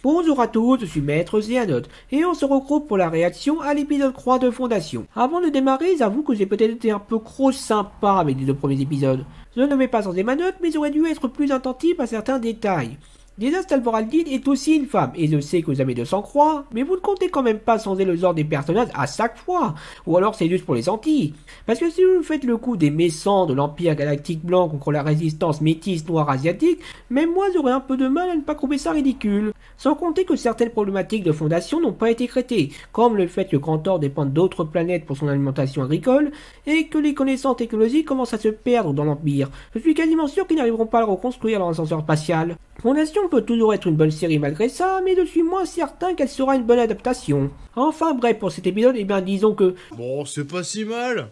Bonjour à tous, je suis Maître Zéanote, et on se regroupe pour la réaction à l'épisode 3 de Fondation. Avant de démarrer, j'avoue que j'ai peut-être été un peu trop sympa avec les deux premiers épisodes. Je ne vais pas changer ma note, mais j'aurais dû être plus attentif à certains détails. Déjà, Salvor Aldin est aussi une femme, et je sais que vous avez de sang croire, mais vous ne comptez quand même pas changer le genre des personnages à chaque fois, ou alors c'est juste pour les gentils. Parce que si vous faites le coup des méchants de l'Empire Galactique Blanc contre la résistance métisse noire asiatique, même moi j'aurais un peu de mal à ne pas trouver ça ridicule. Sans compter que certaines problématiques de Fondation n'ont pas été traitées, comme le fait que Cantor dépend d'autres planètes pour son alimentation agricole, et que les connaissances technologiques commencent à se perdre dans l'Empire. Je suis quasiment sûr qu'ils n'arriveront pas à le reconstruire dans l'ascenseur spatial. Fondation peut toujours être une bonne série malgré ça, mais je suis moins certain qu'elle sera une bonne adaptation. Enfin bref, pour cet épisode, disons que... Bon, c'est pas si mal.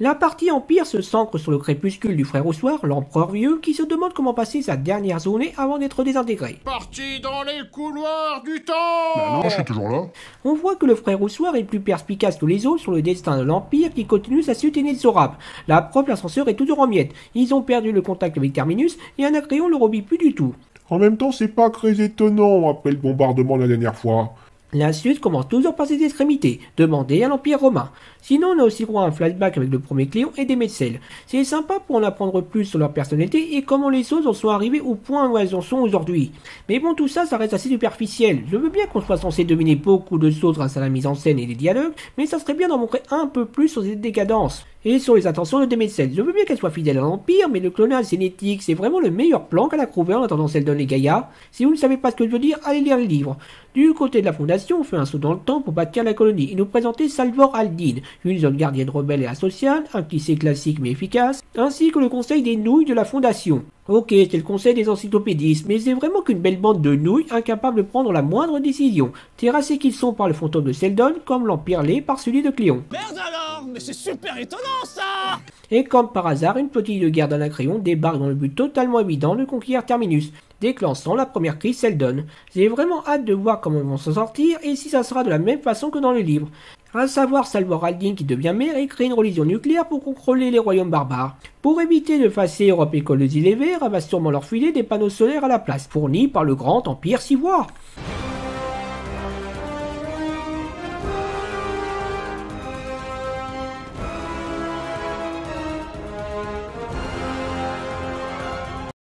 La partie Empire se centre sur le crépuscule du frère au soir, l'empereur vieux, qui se demande comment passer sa dernière journée avant d'être désintégré. Parti dans les couloirs du temps. Bah non, je suis toujours là. On voit que le frère au soir est plus perspicace que les autres sur le destin de l'Empire qui continue sa chute inexorable. La preuve, l'ascenseur est toujours en miettes. Ils ont perdu le contact avec Terminus et Anacréon ne le rebille plus du tout. En même temps, c'est pas très étonnant après le bombardement de la dernière fois. La suite commence toujours par ses extrémités, demandées à l'Empire romain. Sinon, on a aussi droit à un flashback avec le premier Cléon et des Mécèles. C'est sympa pour en apprendre plus sur leur personnalité et comment les choses en sont arrivées au point où elles en sont aujourd'hui. Mais bon, tout ça, ça reste assez superficiel. Je veux bien qu'on soit censé deviner beaucoup de choses grâce à la mise en scène et les dialogues, mais ça serait bien d'en montrer un peu plus sur ces décadences. Et sur les intentions de Démécèle. Je veux bien qu'elle soit fidèle à l'Empire, mais le clonage génétique, c'est vraiment le meilleur plan qu'elle a trouvé en attendant Seldon et Gaïa. Si vous ne savez pas ce que je veux dire, allez lire le livre. Du côté de la Fondation, on fait un saut dans le temps pour bâtir la colonie et nous présenter Salvor Aldin, une zone gardienne rebelle et asociale, un cliché classique mais efficace, ainsi que le conseil des nouilles de la Fondation. Ok, c'est le conseil des encyclopédistes, mais c'est vraiment qu'une belle bande de nouilles incapables de prendre la moindre décision, terrassés qu'ils sont par le fantôme de Seldon, comme l'Empire l'est par celui de Cléon. Merde alors, mais c'est super étonnant ça! Et comme par hasard, une flottille de guerre d'Anacréon débarque dans le but totalement évident de conquérir Terminus, déclenchant la première crise Seldon. J'ai vraiment hâte de voir comment ils vont s'en sortir et si ça sera de la même façon que dans le livre. À savoir Salvor Aldin qui devient maire et crée une religion nucléaire pour contrôler les royaumes barbares. Pour éviter de fasser Europe et Colonie les Verts, elle va sûrement leur filer des panneaux solaires à la place, fournis par le grand empire Sivois.